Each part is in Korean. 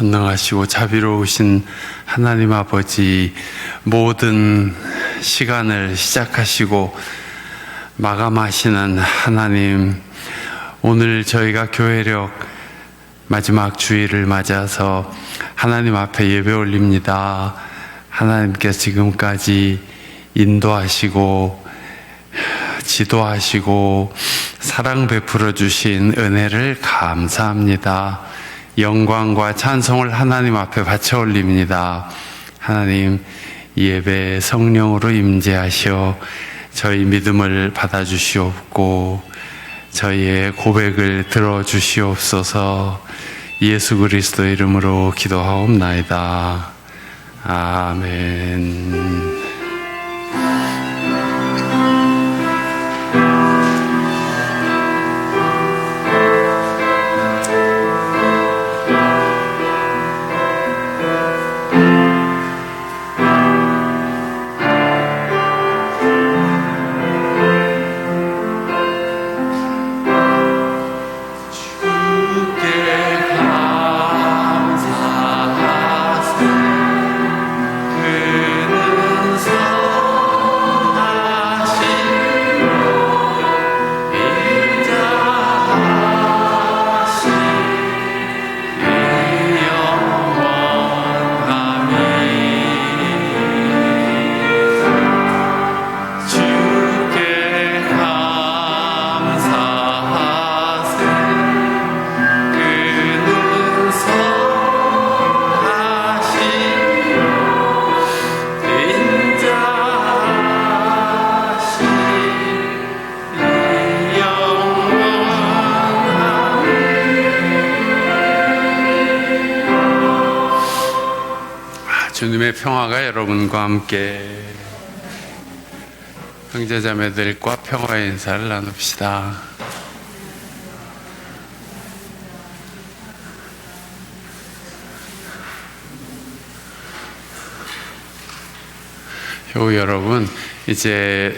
전능하시고 자비로우신 하나님 아버지, 모든 시간을 시작하시고 마감하시는 하나님, 오늘 저희가 교회력 마지막 주일을 맞아서 하나님 앞에 예배 올립니다. 하나님께서 지금까지 인도하시고 지도하시고 사랑 베풀어 주신 은혜를 감사합니다. 영광과 찬송을 하나님 앞에 바쳐 올립니다. 하나님, 이 예배 성령으로 임재하시어 저희 믿음을 받아주시옵고 저희의 고백을 들어주시옵소서. 예수 그리스도의 이름으로 기도하옵나이다. 아멘. 주님의 평화가 여러분과 함께. 형제자매들과 평화의 인사를 나눕시다. 교우 여러분, 이제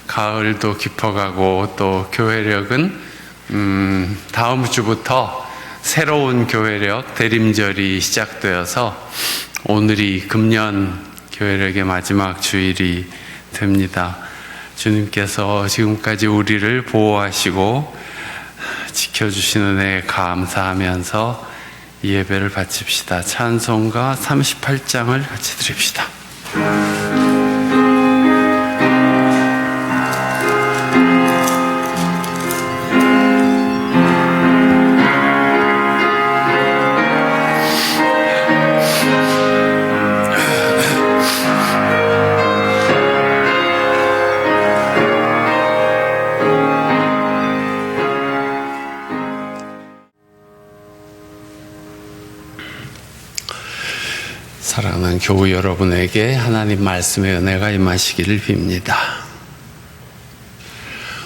가을도 깊어가고 또 교회력은 다음 주부터 새로운 교회력 대림절이 시작되어서 오늘이 금년 교회력의 마지막 주일이 됩니다. 주님께서 지금까지 우리를 보호하시고 지켜주신 은혜에 감사하면서 이 예배를 바칩시다. 찬송가 38장을 같이 드립시다. 사랑하는 교우 여러분에게 하나님 말씀의 은혜가 임하시기를 빕니다.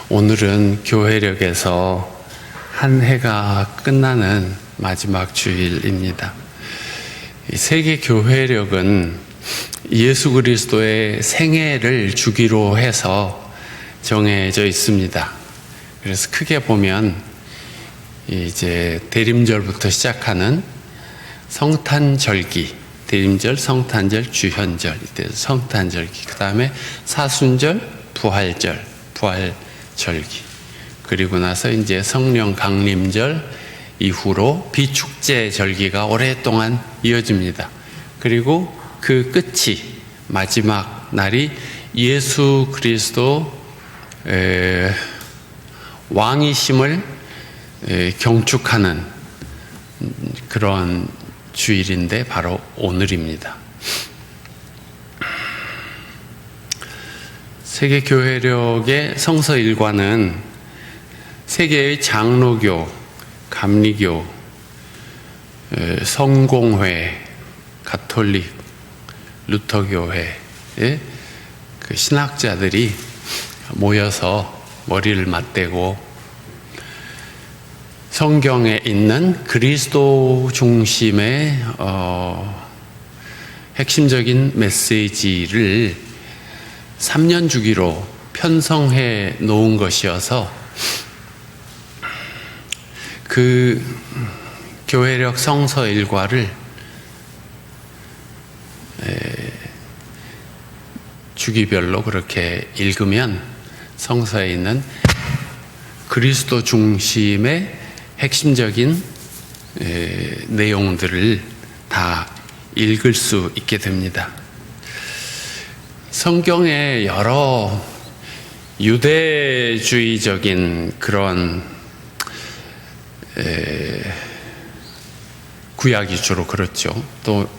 오늘은 교회력에서 한 해가 끝나는 마지막 주일입니다. 이 세계 교회력은 예수 그리스도의 생애를 주기로 해서 정해져 있습니다. 그래서 크게 보면 이제 대림절부터 시작하는 성탄절기, 대림절, 성탄절, 주현절, 이때 성탄절기, 그 다음에 사순절, 부활절, 부활절기, 그리고 나서 이제 성령 강림절 이후로 비축제 절기가 오랫동안 이어집니다. 그리고 그 끝이 마지막 날이 예수 그리스도 왕이심을 경축하는 그런 주일인데 바로 오늘입니다. 세계교회력의 성서 일과는 세계의 장로교, 감리교, 성공회, 가톨릭, 루터교회의 그 신학자들이 모여서 머리를 맞대고 성경에 있는 그리스도 중심의 핵심적인 메시지를 3년 주기로 편성해 놓은 것이어서 그 교회력 성서 일과를 주기별로 그렇게 읽으면 성서에 있는 그리스도 중심의 핵심적인 내용들을 다 읽을 수 있게 됩니다. 성경에 여러 유대주의적인 그런 구약이 주로 그렇죠. 또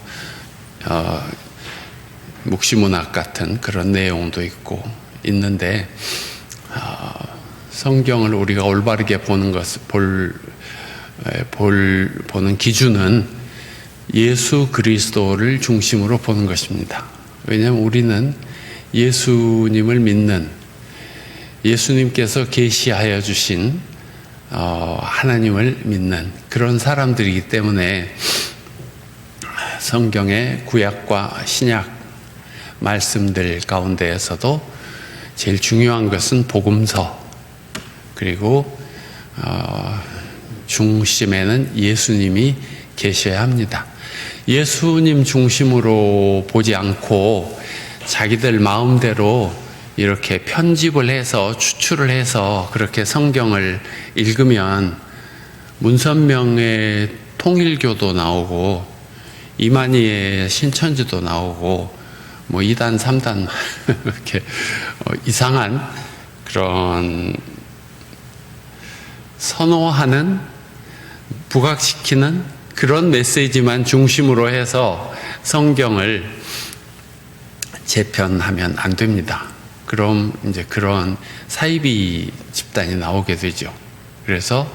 묵시문학 같은 그런 내용도 있는데 성경을 우리가 올바르게 보는 보는 기준은 예수 그리스도를 중심으로 보는 것입니다. 왜냐하면 우리는 예수님을 믿는, 예수님께서 계시하여 주신 하나님을 믿는 그런 사람들이기 때문에 성경의 구약과 신약 말씀들 가운데에서도 제일 중요한 것은 복음서, 그리고 중심에는 예수님이 계셔야 합니다. 예수님 중심으로 보지 않고 자기들 마음대로 이렇게 편집을 해서 추출을 해서 그렇게 성경을 읽으면 문선명의 통일교도 나오고 이만희의 신천지도 나오고 뭐 2단 3단 이렇게 이상한 그런 선호하는, 부각시키는 그런 메시지만 중심으로 해서 성경을 재편하면 안 됩니다. 그럼 이제 그런 사이비 집단이 나오게 되죠. 그래서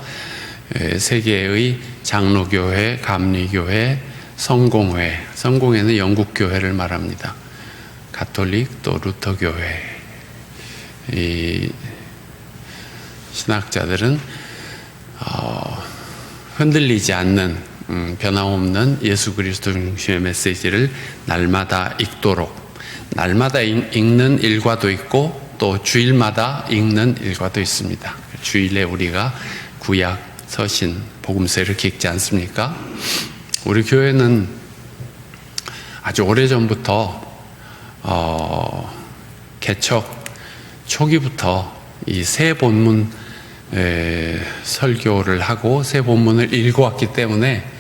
세계의 장로교회, 감리교회, 성공회는 영국교회를 말합니다. 가톨릭, 또 루터교회. 이 신학자들은 흔들리지 않는 변함없는 예수 그리스도 중심의 메시지를 날마다 읽도록, 날마다 읽는 일과도 있고 또 주일마다 읽는 일과도 있습니다. 주일에 우리가 구약, 서신, 복음서 이렇게 읽지 않습니까? 우리 교회는 아주 오래전부터 개척 초기부터 이 새 본문 설교를 하고 새 본문을 읽어왔기 때문에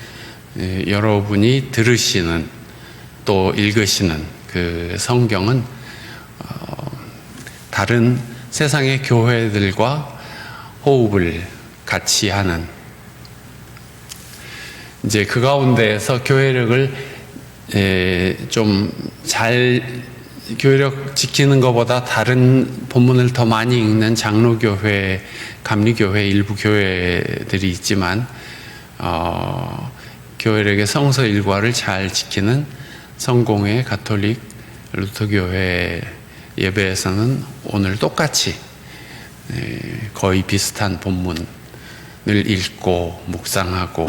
여러분이 들으시는 또 읽으시는 그 성경은 다른 세상의 교회들과 호흡을 같이 하는, 이제 그 가운데에서 교회력을 좀 잘 교회력 지키는 것보다 다른 본문을 더 많이 읽는 장로교회, 감리교회 일부 교회들이 있지만 교회력의 성서 일과를 잘 지키는 성공회, 가톨릭, 루터교회 예배에서는 오늘 똑같이 거의 비슷한 본문을 읽고 묵상하고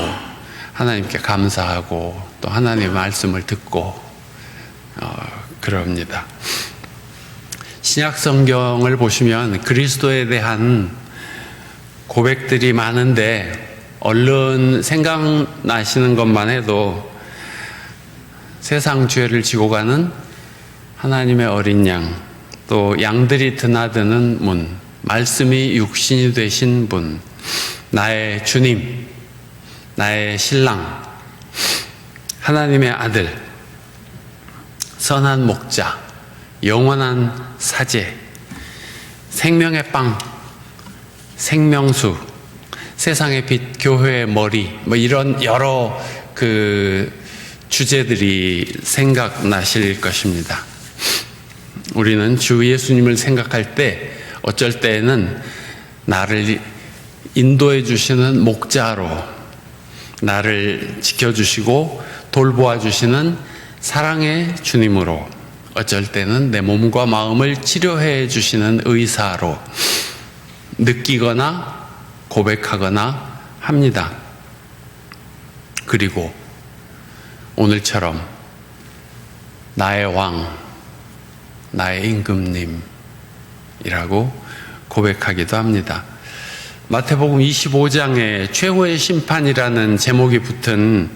하나님께 감사하고 또 하나님의 말씀을 듣고 그럽니다. 신약 성경을 보시면 그리스도에 대한 고백들이 많은데 얼른 생각나시는 것만 해도 세상 죄를 지고 가는 하나님의 어린 양, 또 양들이 드나드는 문, 말씀이 육신이 되신 분, 나의 주님, 나의 신랑, 하나님의 아들, 선한 목자, 영원한 사제, 생명의 빵, 생명수, 세상의 빛, 교회의 머리, 뭐 이런 여러 그 주제들이 생각나실 것입니다. 우리는 주 예수님을 생각할 때 어쩔 때는 나를 인도해 주시는 목자로, 나를 지켜주시고 돌보아 주시는 사랑의 주님으로, 어쩔 때는 내 몸과 마음을 치료해 주시는 의사로 느끼거나 고백하거나 합니다. 그리고 오늘처럼 나의 왕, 나의 임금님이라고 고백하기도 합니다. 마태복음 25장에 최후의 심판이라는 제목이 붙은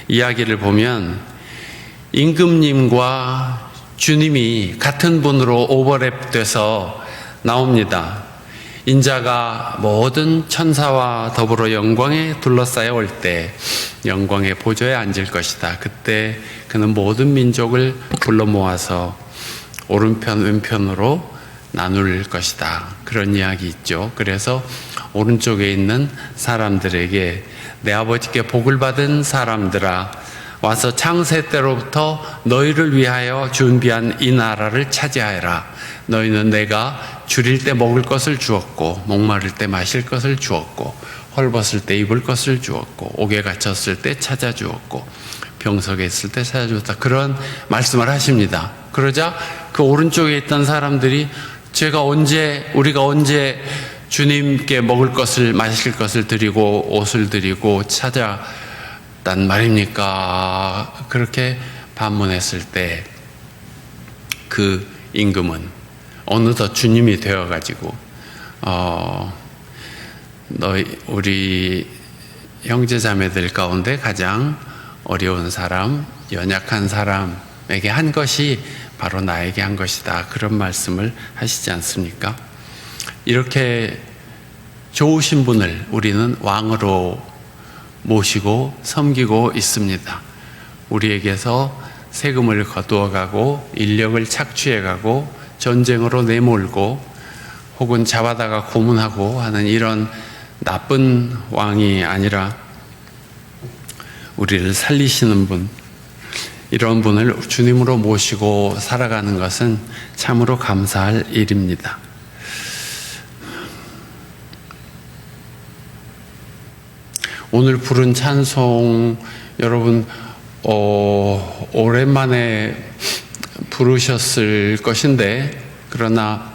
이야기를 보면 임금님과 주님이 같은 분으로 오버랩돼서 나옵니다. 인자가 모든 천사와 더불어 영광에 둘러싸여 올 때 영광의 보좌에 앉을 것이다. 그때 그는 모든 민족을 불러 모아서 오른편 왼편으로 나눌 것이다. 그런 이야기 있죠. 그래서 오른쪽에 있는 사람들에게 내 아버지께 복을 받은 사람들아, 와서 창세 때로부터 너희를 위하여 준비한 이 나라를 차지하여라. 너희는 내가 줄일 때 먹을 것을 주었고, 목마를 때 마실 것을 주었고, 헐벗을 때 입을 것을 주었고, 옥에 갇혔을 때 찾아주었고, 병석에 있을 때 찾아주었다. 그런 말씀을 하십니다. 그러자 그 오른쪽에 있던 사람들이 우리가 언제 주님께 먹을 것을 마실 것을 드리고 옷을 드리고 찾았단 말입니까? 그렇게 반문했을 때 그 임금은 어느덧 주님이 되어가지고 우리 형제자매들 가운데 가장 어려운 사람, 연약한 사람에게 한 것이 바로 나에게 한 것이다. 그런 말씀을 하시지 않습니까? 이렇게 좋으신 분을 우리는 왕으로 모시고 섬기고 있습니다. 우리에게서 세금을 거두어가고 인력을 착취해가고 전쟁으로 내몰고 혹은 잡아다가 고문하고 하는 이런 나쁜 왕이 아니라 우리를 살리시는 분, 이런 분을 주님으로 모시고 살아가는 것은 참으로 감사할 일입니다. 오늘 부른 찬송 여러분 오랜만에 부르셨을 것인데, 그러나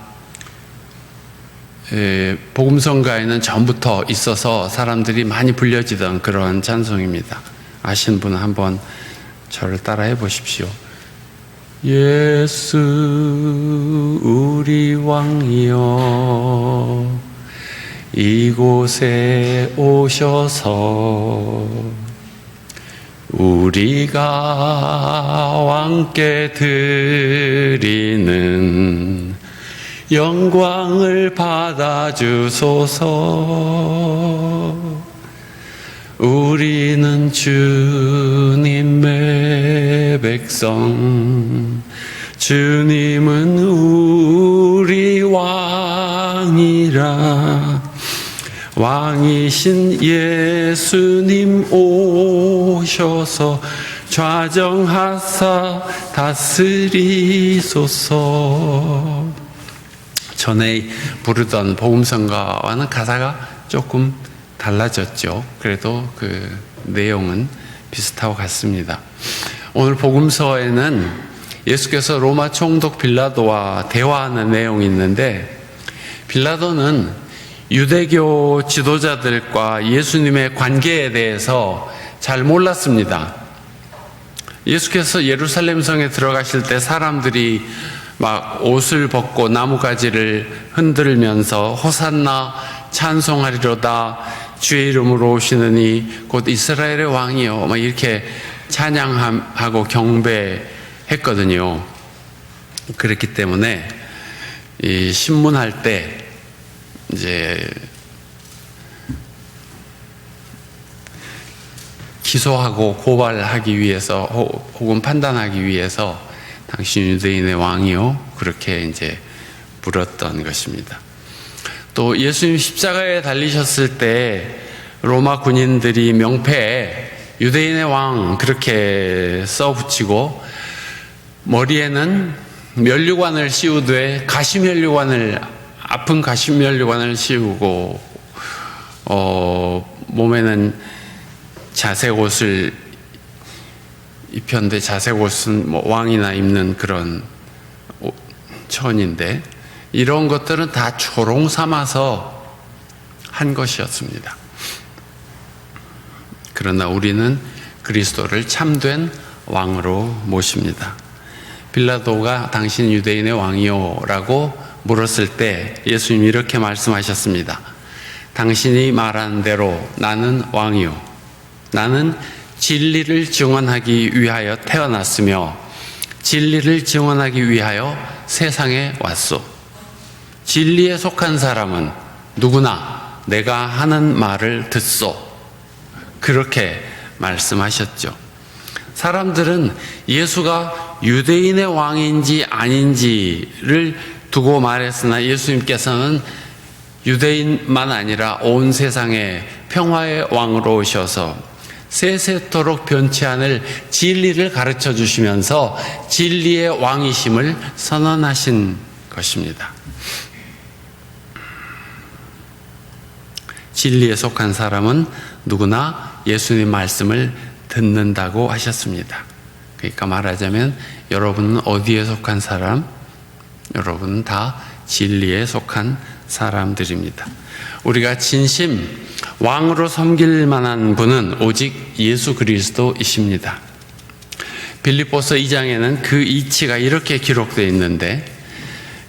복음성가에는 전부터 있어서 사람들이 많이 불려지던 그런 찬송입니다. 아시는 분은 한번 저를 따라해 보십시오. 예수 우리 왕이여 이곳에 오셔서 우리가 왕께 드리는 영광을 받아주소서. 우리는 주님의 백성, 주님은 우리 왕이라. 왕이신 예수님 오셔서 좌정하사 다스리소서. 전에 부르던 복음성가와는 가사가 조금 달라졌죠. 그래도 그 내용은 비슷하고 같습니다. 오늘 복음서에는 예수께서 로마 총독 빌라도와 대화하는 내용이 있는데, 빌라도는 유대교 지도자들과 예수님의 관계에 대해서 잘 몰랐습니다. 예수께서 예루살렘 성에 들어가실 때 사람들이 막 옷을 벗고 나무가지를 흔들면서 호산나 찬송하리로다, 주의 이름으로 오시느니 곧 이스라엘의 왕이요, 막 이렇게 찬양하고 경배했거든요. 그렇기 때문에 이 신문할 때 이제 기소하고 고발하기 위해서 혹은 판단하기 위해서 당신 유대인의 왕이요, 그렇게 이제 물었던 것입니다. 또 예수님 십자가에 달리셨을 때 로마 군인들이 명패에 유대인의 왕 그렇게 써붙이고 머리에는 면류관을 씌우되 아픈 가시면류관을 씌우고 몸에는 자색 옷을 입혔는데, 자색 옷은 뭐 왕이나 입는 그런 천인데, 이런 것들은 다 조롱 삼아서 한 것이었습니다. 그러나 우리는 그리스도를 참된 왕으로 모십니다. 빌라도가 당신 유대인의 왕이요 라고 물었을 때 예수님이 이렇게 말씀하셨습니다. 당신이 말한 대로 나는 왕이요. 나는 진리를 증언하기 위하여 태어났으며 진리를 증언하기 위하여 세상에 왔소. 진리에 속한 사람은 누구나 내가 하는 말을 듣소. 그렇게 말씀하셨죠. 사람들은 예수가 유대인의 왕인지 아닌지를 두고 말했으나 예수님께서는 유대인만 아니라 온 세상에 평화의 왕으로 오셔서 세세토록 변치 않을 진리를 가르쳐 주시면서 진리의 왕이심을 선언하신 것입니다. 진리에 속한 사람은 누구나 예수님 말씀을 듣는다고 하셨습니다. 그러니까 말하자면 여러분은 어디에 속한 사람? 여러분은 다 진리에 속한 사람들입니다. 우리가 진심 왕으로 섬길 만한 분은 오직 예수 그리스도이십니다. 빌립보서 2장에는 그 이치가 이렇게 기록되어 있는데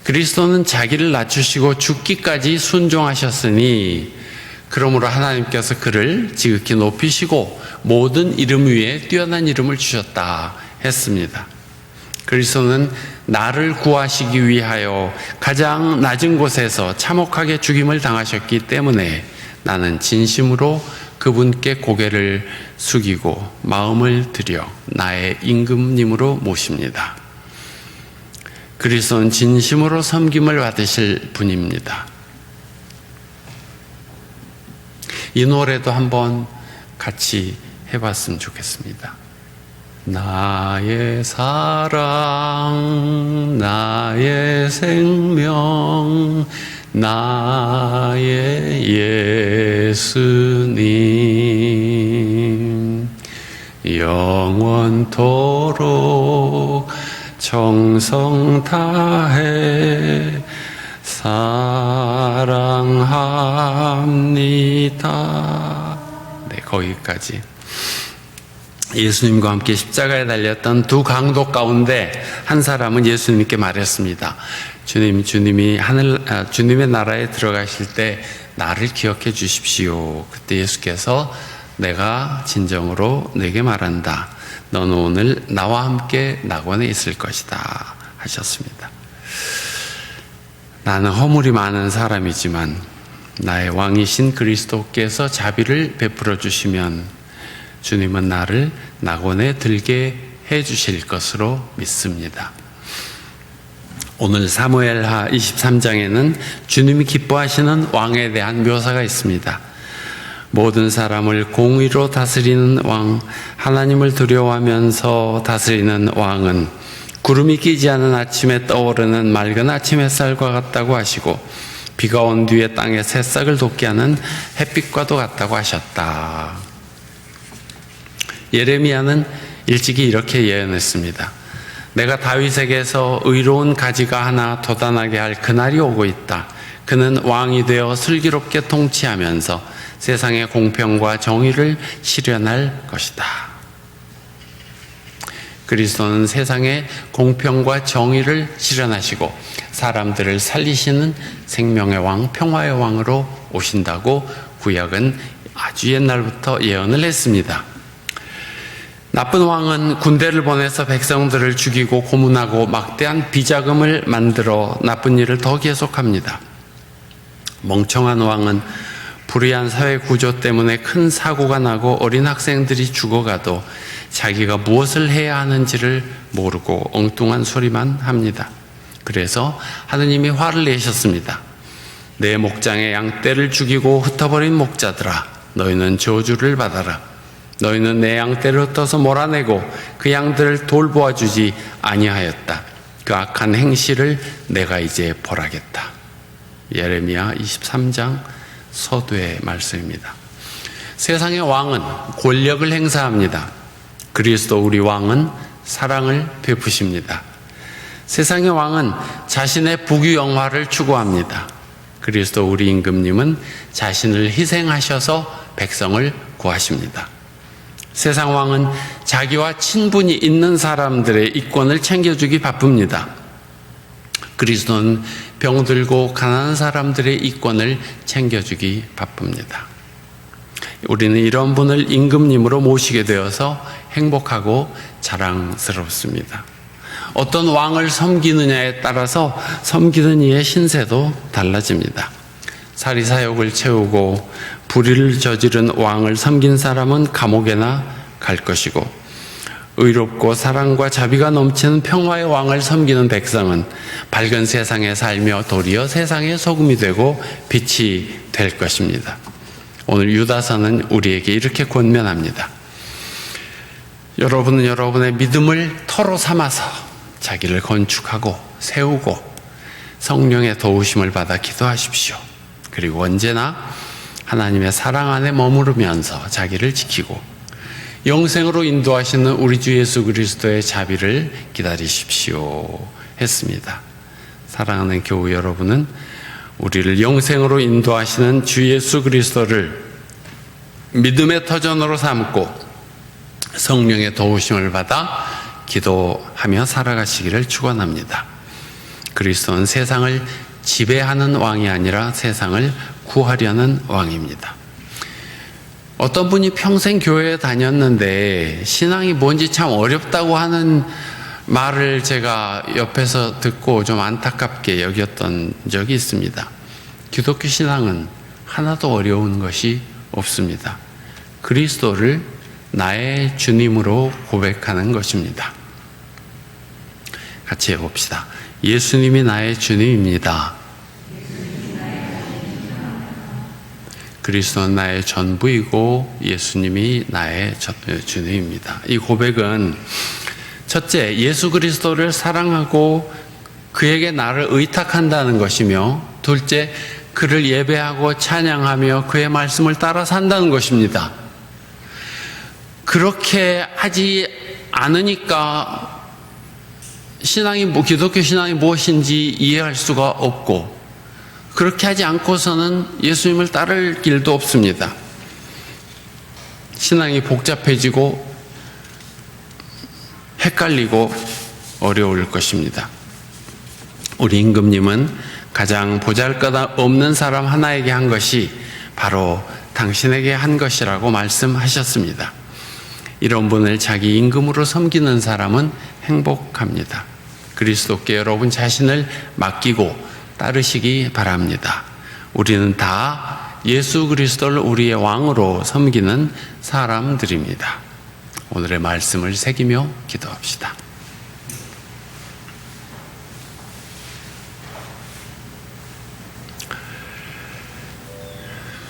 그리스도는 자기를 낮추시고 죽기까지 순종하셨으니 그러므로 하나님께서 그를 지극히 높이시고 모든 이름 위에 뛰어난 이름을 주셨다 했습니다. 그리스도는 나를 구하시기 위하여 가장 낮은 곳에서 참혹하게 죽임을 당하셨기 때문에 나는 진심으로 그분께 고개를 숙이고 마음을 들여 나의 임금님으로 모십니다. 그리스도는 진심으로 섬김을 받으실 분입니다. 이 노래도 한번 같이 해봤으면 좋겠습니다. 나의 사랑, 나의 생명, 나의 예수님, 영원토록 정성 다해 사랑합니다. 네, 거기까지. 예수님과 함께 십자가에 달렸던 두 강도 가운데 한 사람은 예수님께 말했습니다. 주님이 주님의 나라에 들어가실 때 나를 기억해 주십시오. 그때 예수께서 내가 진정으로 내게 말한다. 너는 오늘 나와 함께 낙원에 있을 것이다 하셨습니다. 나는 허물이 많은 사람이지만 나의 왕이신 그리스도께서 자비를 베풀어 주시면 주님은 나를 낙원에 들게 해 주실 것으로 믿습니다. 오늘 사무엘하 23장에는 주님이 기뻐하시는 왕에 대한 묘사가 있습니다. 모든 사람을 공의로 다스리는 왕, 하나님을 두려워하면서 다스리는 왕은 구름이 끼지 않은 아침에 떠오르는 맑은 아침 햇살과 같다고 하시고 비가 온 뒤에 땅에 새싹을 돋게 하는 햇빛과도 같다고 하셨다. 예레미야는 일찍이 이렇게 예언했습니다. 내가 다윗에게서 의로운 가지가 하나 돋아나게 할 그날이 오고 있다. 그는 왕이 되어 슬기롭게 통치하면서 세상의 공평과 정의를 실현할 것이다. 그리스도는 세상의 공평과 정의를 실현하시고 사람들을 살리시는 생명의 왕, 평화의 왕으로 오신다고 구약은 아주 옛날부터 예언을 했습니다. 나쁜 왕은 군대를 보내서 백성들을 죽이고 고문하고 막대한 비자금을 만들어 나쁜 일을 더 계속합니다. 멍청한 왕은 불의한 사회 구조 때문에 큰 사고가 나고 어린 학생들이 죽어가도 자기가 무엇을 해야 하는지를 모르고 엉뚱한 소리만 합니다. 그래서 하느님이 화를 내셨습니다. 내 목장의 양떼를 죽이고 흩어버린 목자들아, 너희는 저주를 받아라. 너희는 내 양떼를 흩어서 몰아내고 그 양들을 돌보아주지 아니하였다. 그 악한 행실을 내가 이제 벌하겠다. 예레미야 23장 서두의 말씀입니다. 세상의 왕은 권력을 행사합니다. 그리스도 우리 왕은 사랑을 베푸십니다. 세상의 왕은 자신의 부귀영화를 추구합니다. 그리스도 우리 임금님은 자신을 희생하셔서 백성을 구하십니다. 세상 왕은 자기와 친분이 있는 사람들의 이권을 챙겨주기 바쁩니다. 그리스도는 병들고 가난한 사람들의 이권을 챙겨주기 바쁩니다. 우리는 이런 분을 임금님으로 모시게 되어서 행복하고 자랑스럽습니다. 어떤 왕을 섬기느냐에 따라서 섬기는 이의 신세도 달라집니다. 사리사욕을 채우고 불의를 저지른 왕을 섬긴 사람은 감옥에나 갈 것이고, 의롭고 사랑과 자비가 넘치는 평화의 왕을 섬기는 백성은 밝은 세상에 살며 도리어 세상의 소금이 되고 빛이 될 것입니다. 오늘 유다서는 우리에게 이렇게 권면합니다. 여러분은 여러분의 믿음을 터로 삼아서 자기를 건축하고 세우고 성령의 도우심을 받아 기도하십시오. 그리고 언제나 하나님의 사랑 안에 머무르면서 자기를 지키고 영생으로 인도하시는 우리 주 예수 그리스도의 자비를 기다리십시오 했습니다. 사랑하는 교우 여러분은 우리를 영생으로 인도하시는 주 예수 그리스도를 믿음의 터전으로 삼고 성령의 도우심을 받아 기도하며 살아가시기를 축원합니다. 그리스도는 세상을 지배하는 왕이 아니라 세상을 구하려는 왕입니다. 어떤 분이 평생 교회에 다녔는데 신앙이 뭔지 참 어렵다고 하는 말을 제가 옆에서 듣고 좀 안타깝게 여겼던 적이 있습니다. 기독교 신앙은 하나도 어려운 것이 없습니다. 그리스도를 나의 주님으로 고백하는 것입니다. 같이 해봅시다. 예수님이 나의 주님입니다. 그리스도는 나의 전부이고 예수님이 나의 주님입니다. 이 고백은 첫째, 예수 그리스도를 사랑하고 그에게 나를 의탁한다는 것이며, 둘째, 그를 예배하고 찬양하며 그의 말씀을 따라 산다는 것입니다. 그렇게 하지 않으니까 기독교 신앙이 무엇인지 이해할 수가 없고, 그렇게 하지 않고서는 예수님을 따를 길도 없습니다. 신앙이 복잡해지고 헷갈리고 어려울 것입니다. 우리 임금님은 가장 보잘것없는 사람 하나에게 한 것이 바로 당신에게 한 것이라고 말씀하셨습니다. 이런 분을 자기 임금으로 섬기는 사람은 행복합니다. 그리스도께 여러분 자신을 맡기고 따르시기 바랍니다. 우리는 다 예수 그리스도를 우리의 왕으로 섬기는 사람들입니다. 오늘의 말씀을 새기며 기도합시다.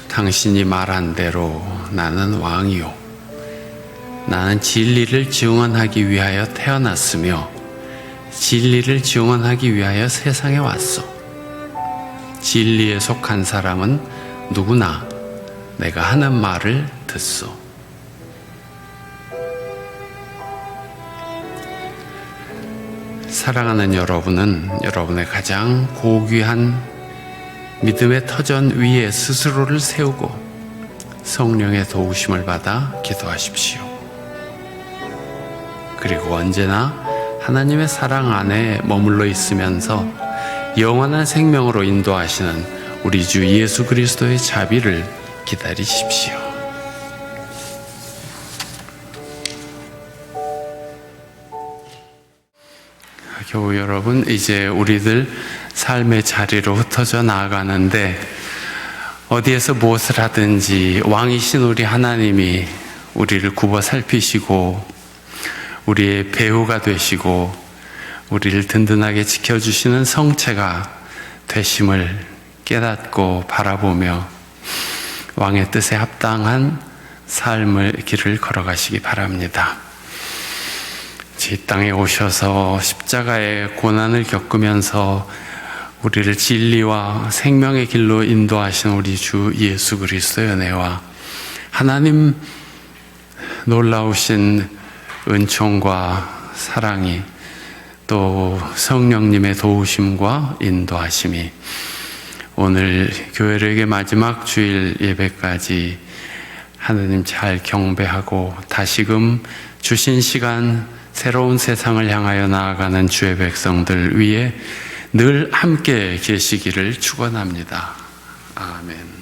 당신이 말한 대로 나는 왕이요, 나는 진리를 증언하기 위하여 태어났으며 진리를 증언하기 위하여 세상에 왔소. 진리에 속한 사람은 누구나 내가 하는 말을 듣소. 사랑하는 여러분은 여러분의 가장 고귀한 믿음의 터전 위에 스스로를 세우고 성령의 도우심을 받아 기도하십시오. 그리고 언제나 하나님의 사랑 안에 머물러 있으면서 영원한 생명으로 인도하시는 우리 주 예수 그리스도의 자비를 기다리십시오. 교우 여러분, 이제 우리들 삶의 자리로 흩어져 나아가는데, 어디에서 무엇을 하든지 왕이신 우리 하나님이 우리를 굽어 살피시고 우리의 배우가 되시고 우리를 든든하게 지켜주시는 성체가 되심을 깨닫고 바라보며 왕의 뜻에 합당한 삶의 길을 걸어가시기 바랍니다. 이 땅에 오셔서 십자가의 고난을 겪으면서 우리를 진리와 생명의 길로 인도하신 우리 주 예수 그리스도의 은혜와 하나님 놀라우신 은총과 사랑이, 또 성령님의 도우심과 인도하심이 오늘 교회에게 마지막 주일 예배까지 하나님 잘 경배하고 다시금 주신 시간 새로운 세상을 향하여 나아가는 주의 백성들 위해 늘 함께 계시기를 축원합니다. 아멘.